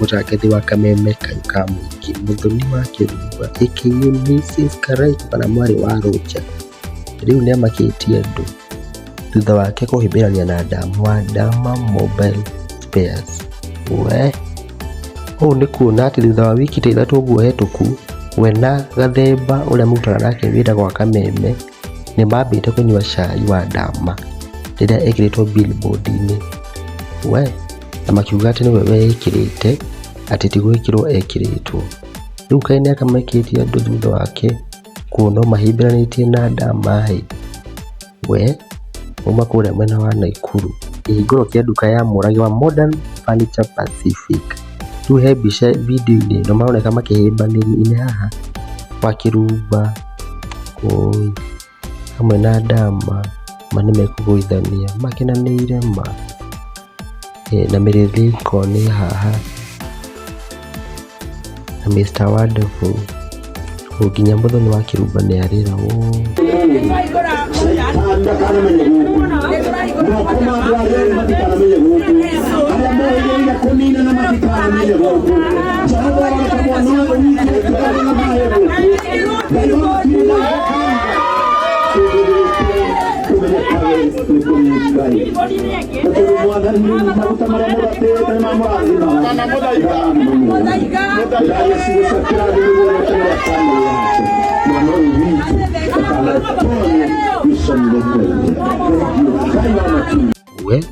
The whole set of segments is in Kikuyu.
mũtangathi wa kameme kayũ ka mũingĩ Mũthoni wa Kĩrumba aka Mrs Karaiku kana mwarĩ wa Roja rĩu nĩamakĩtie andũ thutha wake kũhĩmbĩrania na Damu wa Dama Mobile Spares. Ũũ nĩ kuona atĩ thutha wa wiki ta ithatũ ũguo hetũku we na Gathemba ũrĩa marutaga nake wĩra gwa kameme nĩmambĩte kũnyua cai wa Dama rĩrĩa ekĩrĩtwo billboard-inĩ na makiuga atĩ nĩwe wekĩrĩte atĩ ti gwĩkĩrwo ekĩrĩtwo. Rĩu kaĩ nĩakamakĩtie andũ thutha wake kuona mahĩmbĩranĩtie na Dama uma kũrĩa mwena wa Naikuru kĩhingũro kĩa nduka ya Mũragi wa Modern Furniture Pacific. Rĩu he mbica video-inĩ ĩno maroneka makĩhĩmbanĩria haha wa Kĩrumba hamwe na Dama nĩmekũgũithania makenanĩire na Mary Lincoln nĩ haha na Mr Wonderful nginya Mũthoni wa Kĩrumba nĩarĩra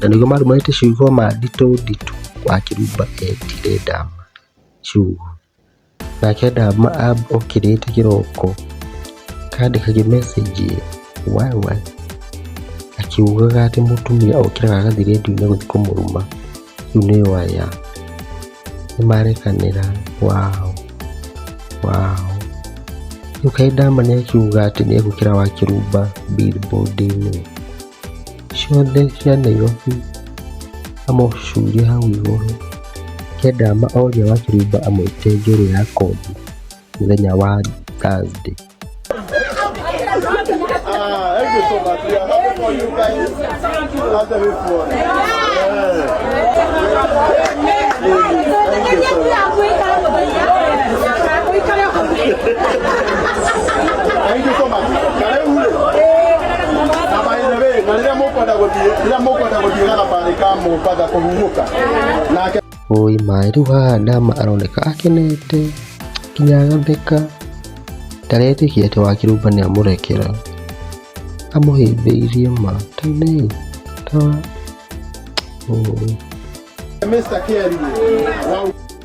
na nĩguo marumanĩte ciugo ma nditũ wa Kĩrumba etire Dama ciugo nake Dama okĩrĩte kĩroko kandĩkaga message akiugaga atĩ mũtumia okĩraga agathiĩ redio-inĩ gũthiĩ kũmũruma rĩu nĩ waya nĩmarekanĩra rĩu kaĩ Dama nĩakiuga atĩ nĩegũkĩra wa Kĩrumba billboard-inĩ ciothe cia Nairobi amũcurie hau igũrũ ke Dama oria wa Kĩrumba amwĩte njũrũ ya kothi mũthenya wa Thursday. Thank you so much. We are happy for you guys. As a before. Thank you so much. Oi mai rĩu haha Dama aroneka akenete nginya agatheka ndaretĩkia atĩ wa Kĩrumba nĩamũrekera amũhĩmbĩirie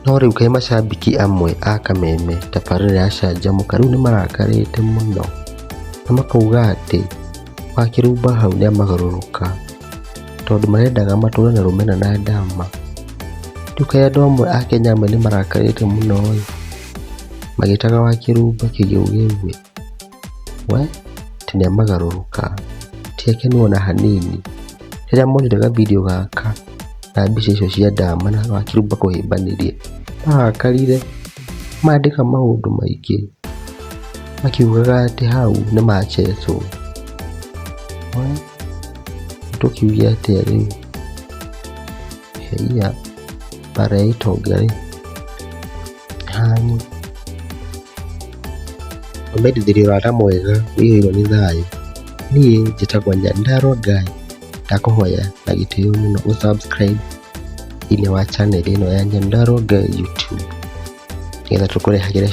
no rĩu kaĩ macambiki amwe a kameme tabarĩra yacanjamũka rĩu nĩmarakarĩte mũno na makauga atĩ wa Kĩrumba hau nĩamagarũrũka tondũ marendaga matũre na rũmena na Dama. Rĩu kaĩ andũ amwe a Kenya amwe nĩmarakarĩte mũno magĩtaga wa Kĩrumba kĩgĩũgĩwe nĩamagarũrũka ti akenu ona hanini rĩrĩa monire gavideo gaka na mbica icio cia Dama na wa Kĩrumba kũhĩmbanĩria marakarire mandĩka maũndũ maingĩ makiugaga atĩ hau nĩmachecwo tũkiugia atĩa rĩu bara ya itonga hanyu ũmendithĩrio ũrata mwega wĩhĩirwo nĩ thayũ. Niĩ njĩtagwo Nyandarua Guy ndakũhoya na gĩtĩo mũno ũsubscribe thĩinĩ wa channel ĩno ya Nyandarua Guy YouTube nĩgetha tũkũrehagĩra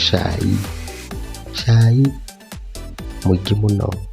cai mũingĩ mũno.